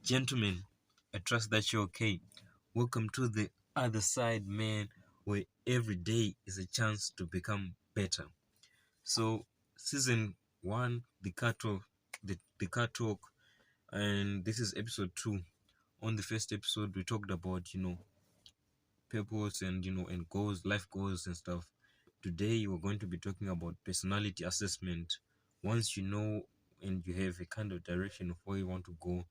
Gentlemen, I trust that you're okay. Welcome to the other side, man, where every day is a chance to become better. So, season one, the car talk, and this is episode two. On the first episode, we talked about purpose and and goals, life goals and stuff. Today, we're going to be talking about personality assessment. Once you know and you have a kind of direction of where you want to go,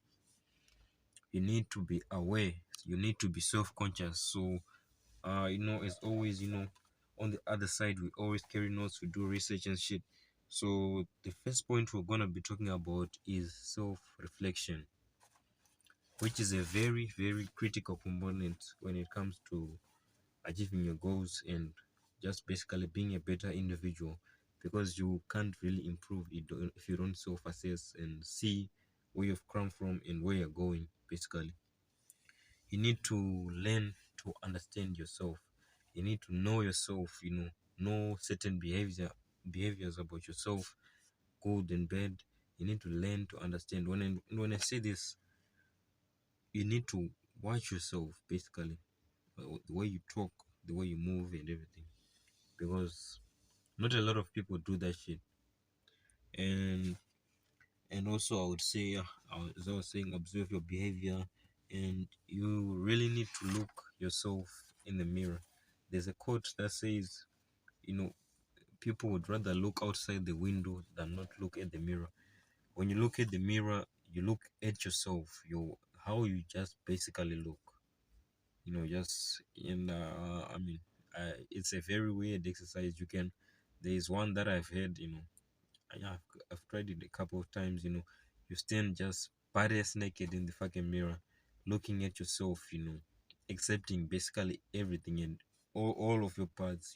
you need to be aware, you need to be self-conscious. So as always, on the other side, we always carry notes, we do research and shit. So the first point we're gonna be talking about is self-reflection, which is a very very critical component when it comes to achieving your goals and just basically being a better individual, because you can't really improve if you don't self-assess and see where you've come from and where you're going. Basically, you need to learn to understand yourself. You need to know yourself, know certain behaviors about yourself, good and bad. You need to learn to understand. When I say this, you need to watch yourself, basically, the way you talk, the way you move and everything, because not a lot of people do that shit. And also, I would say, as I was saying, observe your behavior, and you really need to look yourself in the mirror. There's a quote that says, you know people would rather look outside the window than not look at the mirror. When you look at the mirror, you look at yourself, your how you just basically look, just in it's a very weird exercise. There's one that I've heard, I've tried it a couple of times. You stand just butt ass naked in the fucking mirror, looking at yourself, accepting basically everything and all of your parts.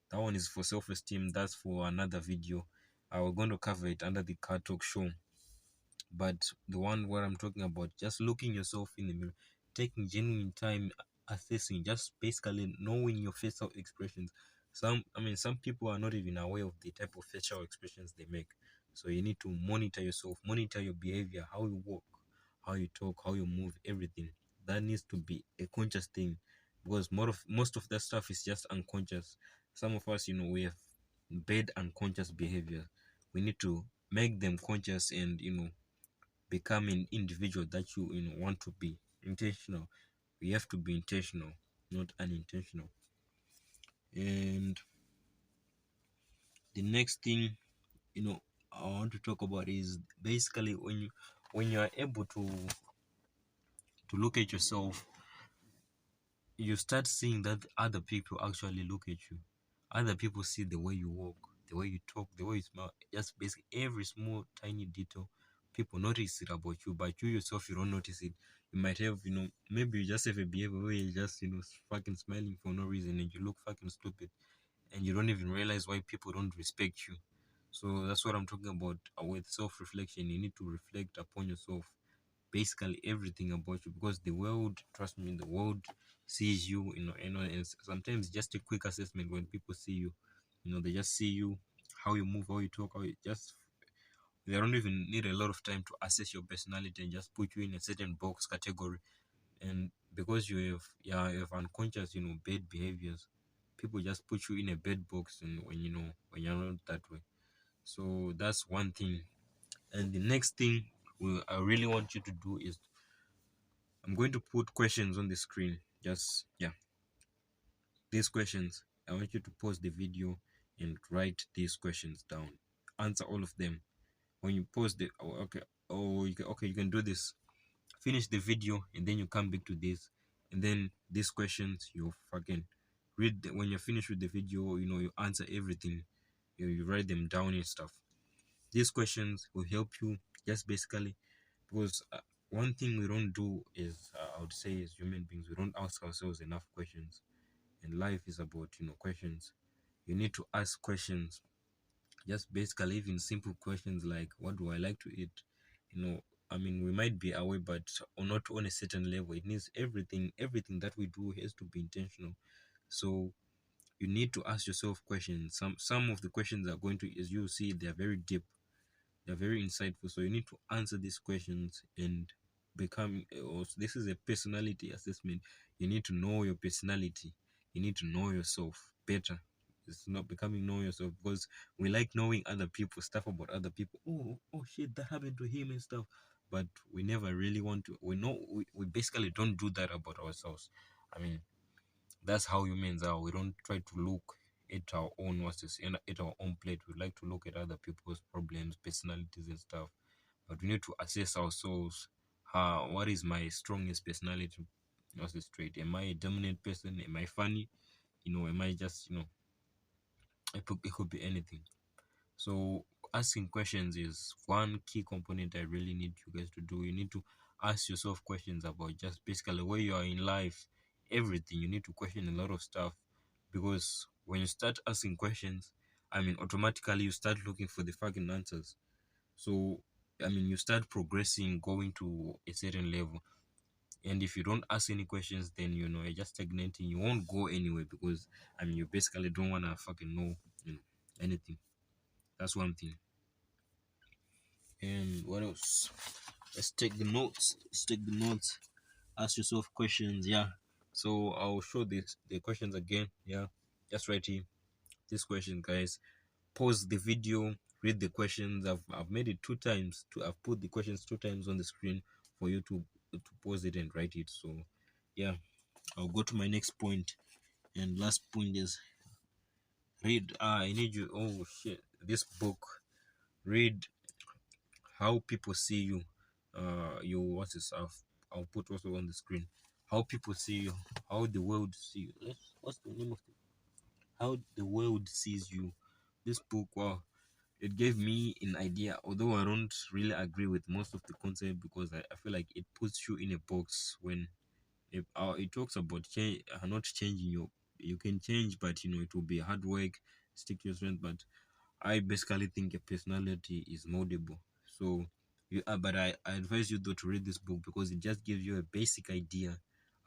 That one is for self-esteem. That's for another video. We're going to cover it under the car talk show. But the one where I'm talking about, just looking yourself in the mirror, taking genuine time assessing, just basically knowing your facial expressions. Some people are not even aware of the type of facial expressions they make. So you need to monitor yourself, monitor your behavior, how you walk, how you talk, how you move, everything. That needs to be a conscious thing, because most of that stuff is just unconscious. Some of us, we have bad unconscious behavior. We need to make them conscious and become an individual that you want to be intentional. We have to be intentional, not unintentional. And the next thing I want to talk about is basically when you are able to look at yourself, you start seeing that other people actually look at you. Other people see the way you walk, the way you talk, the way you smile, just basically every small tiny detail. People notice it about you, but you yourself, you don't notice it. You might have, maybe you just have a behavior where you just, fucking smiling for no reason and you look fucking stupid, and you don't even realize why people don't respect you. So that's what I'm talking about with self-reflection. You need to reflect upon yourself, basically everything about you, because the world, trust me, the world sees you, and sometimes just a quick assessment when people see you, they just see you, how you move, how you talk, how you just, they don't even need a lot of time to assess your personality and just put you in a certain box category. And because you have unconscious, bad behaviors, people just put you in a bad box, and when you're not that way. So that's one thing. And the next thing I really want you to do is, I'm going to put questions on the screen. Just, yeah, these questions. I want you to pause the video and write these questions down. Answer all of them. When you pause you can do this. Finish the video and then you come back to this, and then these questions you fucking when you're finished with the video. You answer everything. You write them down and stuff. These questions will help you, just basically, because one thing we don't do is, I would say, as human beings, we don't ask ourselves enough questions. And life is about questions. You need to ask questions, just basically even simple questions like, what do I like to eat? We might be away, but or not on a certain level. It needs everything that we do has to be intentional. So you need to ask yourself questions. Some of the questions are going to, as you see, they are very deep, they're very insightful. So you need to answer these questions, and become this is a personality assessment. You need to know your personality. You need to know yourself better. It's not becoming know yourself, because we like knowing other people, stuff about other people. Oh shit, that happened to him and stuff. But we never really want to. We basically don't do that about ourselves. I mean, that's how humans are. We don't try to look at our own what's this at our own plate. We like to look at other people's problems, personalities and stuff. But we need to assess ourselves. What is my strongest personality? What's this trait? Am I a dominant person? Am I funny? Am I just it could be anything. So asking questions is one key component I really need you guys to do. You need to ask yourself questions about just basically where you are in life, everything. You need to question a lot of stuff, because when you start asking questions, I mean, automatically you start looking for the fucking answers. So, I mean, you start progressing, going to a certain level. And if you don't ask any questions, then you're just stagnating. You won't go anywhere, because I mean, you basically don't wanna fucking know, anything. That's one thing. And what else? Let's take the notes. Let's take the notes. Ask yourself questions. Yeah. So I'll show the questions again. Yeah. Just right here. This question, guys. Pause the video. Read the questions. I've made it two times. I've put the questions two times on the screen for you to pause it and write it. So yeah. I'll go to my next point. And last point is read. I need you. Oh shit. This book. Read how people see you. You what's this? I'll put also on the screen. How people see you. How the world see you. What's the name of it? How the world sees you. This book, wow, it gave me an idea. Although I don't really agree with most of the concept, because I feel like it puts you in a box when it talks about change, not changing you. You can change, but it will be hard work. Stick to your strength, but I basically think a personality is moldable. So, but I advise you though to read this book, because it just gives you a basic idea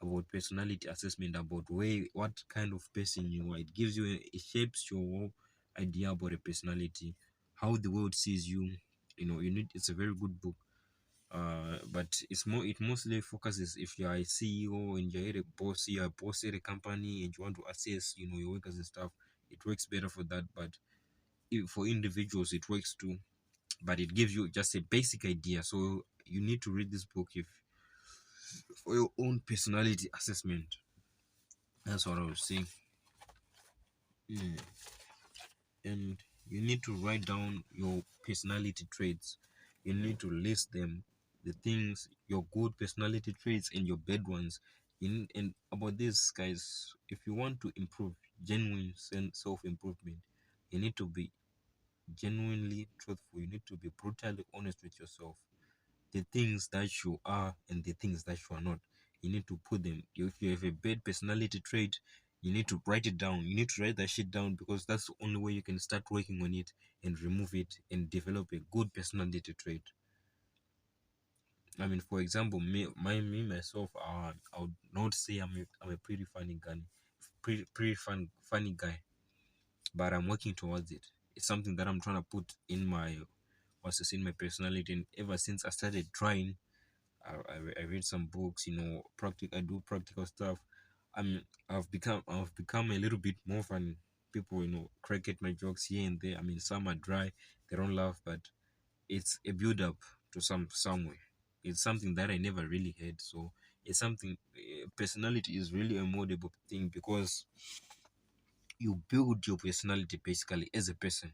about personality assessment, about what kind of person you are. It gives you it shapes your idea about a personality, how the world sees you. It's a very good book. But it mostly focuses if you are a CEO and you're a boss at a company and you want to assess your workers and stuff. It works better for that, but for individuals it works too, but it gives you just a basic idea. So you need to read this book if for your own personality assessment. That's what I was saying. Mm. And you need to write down your personality traits. You need to list them, the things, your good personality traits and your bad ones. And about this, guys, if you want to improve genuine self improvement, you need to be genuinely truthful. You need to be brutally honest with yourself. The things that you are and the things that you are not. You need to put them. If you have a bad personality trait, you need to write it down. You need to write that shit down, because that's the only way you can start working on it and remove it and develop a good personality trait. I mean, for example, me myself, I would not say I'm a pretty funny guy, funny guy, but I'm working towards it. It's something that I'm trying to put in my what's this in my personality. And ever since I started trying, I read some books, I do practical stuff. I've become a little bit more fun. People, crack at my jokes here and there. I mean, some are dry, they don't laugh, but it's a build up to somewhere. It's something that I never really had. So it's something. Personality is really a moldable thing, because you build your personality basically as a person,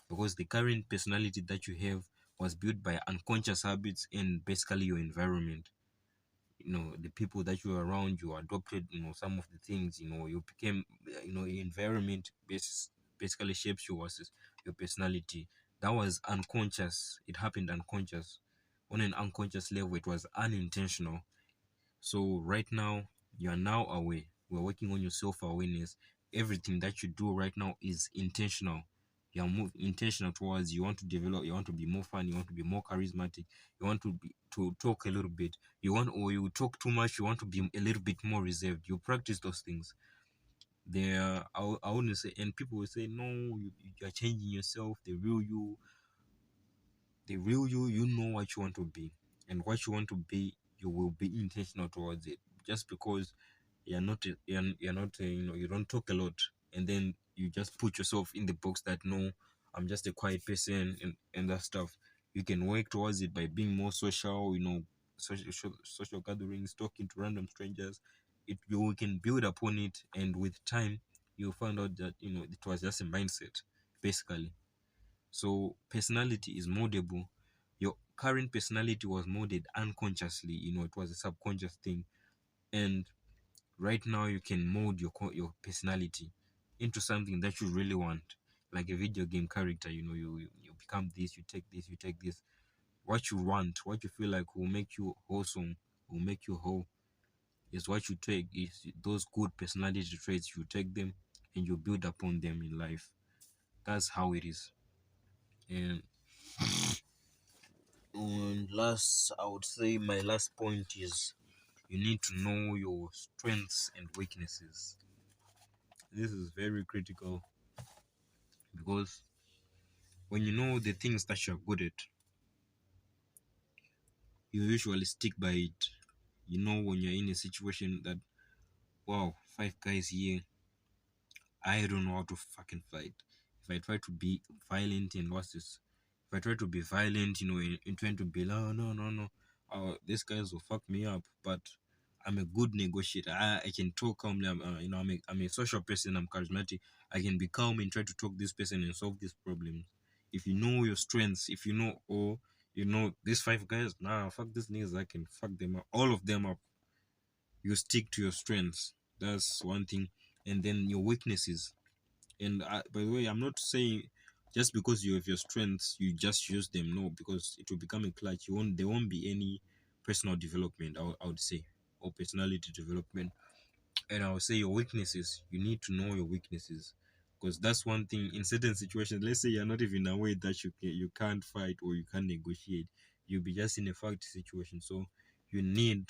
because the current personality that you have was built by unconscious habits and basically your environment. The people that you are around, you adopted, some of the things, you became, your environment basically shapes your personality. That was unconscious. It happened unconscious. On an unconscious level, it was unintentional. So right now, you are now aware. We're working on your self-awareness. Everything that you do right now is intentional. You are intentional towards, you want to develop, you want to be more fun, you want to be more charismatic, you want to talk a little bit. Or you talk too much, you want to be a little bit more reserved. You practice those things. There, I wouldn't say, and people will say, no, you are changing yourself. The real you, you know what you want to be, and what you want to be, you will be intentional towards it. Just because you're not you don't talk a lot, and then you just put yourself in the box that no, I'm just a quiet person, and that stuff. You can work towards it by being more social, social gatherings, talking to random strangers. You can build upon it, and with time you'll find out that it was just a mindset, basically. So personality is moldable. Your current personality was molded unconsciously, it was a subconscious thing. And right now you can mold your personality into something that you really want, like a video game character. You become this, you take this. What you want, what you feel like will make you wholesome, will make you whole, is what you take. Is those good personality traits, you take them and you build upon them in life. That's how it is. And last, I would say my last point is, you need to know your strengths and weaknesses. This is very critical, because when you know the things that you're good at, you usually stick by it. When you're in a situation that, wow, five guys here, I don't know how to fucking fight. If I try to be violent, and what's this? If I try to be violent, in trying to be like, oh, no, no, no, these guys will fuck me up. But I'm a good negotiator. I can talk calmly. I'm a social person. I'm charismatic. I can be calm and try to talk this person and solve these problems. If you know your strengths, if you know, these five guys, nah, fuck these niggas, I can fuck them up, all of them up. You stick to your strengths. That's one thing. And then your weaknesses. And by the way, I'm not saying just because you have your strengths, you just use them. No, because it will become a clutch. There won't be any personal development, I would say, or personality development. And I would say your weaknesses, you need to know your weaknesses. Because that's one thing in certain situations. Let's say you're not even aware that you can't fight or you can't negotiate. You'll be just in a fight situation. So you need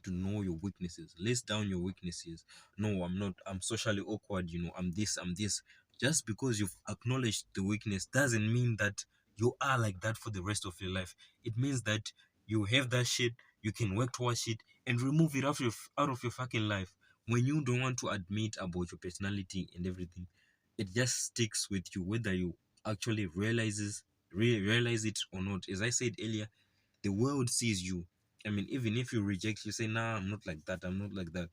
to know your weaknesses. List down your weaknesses. No, I'm not. I'm socially awkward. I'm this. I'm this. Just because you've acknowledged the weakness doesn't mean that you are like that for the rest of your life. It means that you have that shit. You can work towards it and remove it out of your fucking life. When you don't want to admit about your personality and everything, it just sticks with you, whether you actually realize it or not. As I said earlier, the world sees you. I mean, even if you reject, you say, nah, I'm not like that, I'm not like that.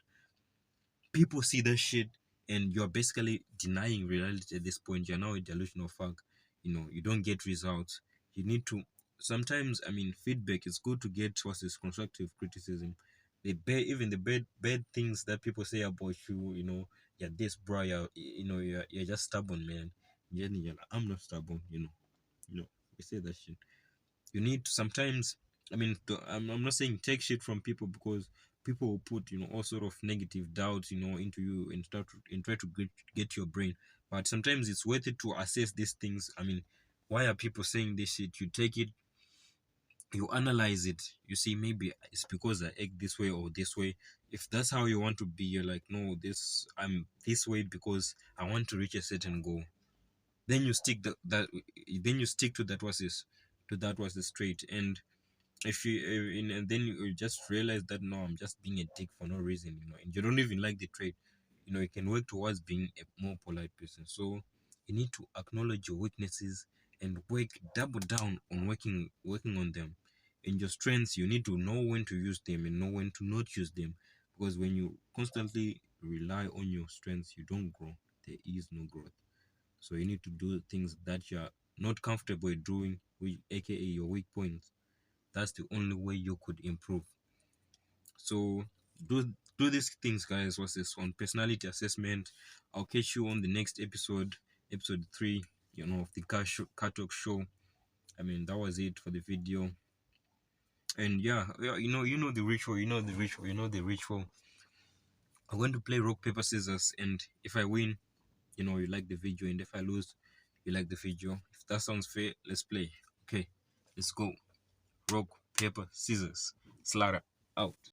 People see that shit, and you're basically denying reality at this point. You're now a delusional fuck. You don't get results. You need to, sometimes, I mean, feedback is good to get what's this constructive criticism. Even the bad things that people say about you, you're this, bro, you're just stubborn, man. You're like, I'm not stubborn, we say that shit. You need to sometimes, I mean, I'm not saying take shit from people, because people will put all sort of negative doubts into you, and try to get your brain. But sometimes it's worth it to assess these things. I mean, why are people saying this shit? You take it, you analyze it, you see, maybe it's because I act this way or this way. If that's how you want to be, you're like, no, I'm this way because I want to reach a certain goal. Then you stick then you stick to that, was this trait. And if you and then you just realize that, no, I'm just being a dick for no reason, and you don't even like the trait, you can work towards being a more polite person. So you need to acknowledge your weaknesses and double down on working on them. And your strengths, you need to know when to use them and know when to not use them, because when you constantly rely on your strengths, you don't grow. There is no growth. So you need to do things that you're not comfortable doing, aka your weak points. That's the only way you could improve. So do these things, guys. What's this on personality assessment? I'll catch you on the next episode 3, of the car talk show. I mean, that was it for the video. And yeah, the ritual, the ritual. I'm going to play rock, paper, scissors, and if I win, you like the video, and if I lose, you like the video. If that sounds fair, let's play. Okay, let's go. Rock, paper, scissors. Slaughter out.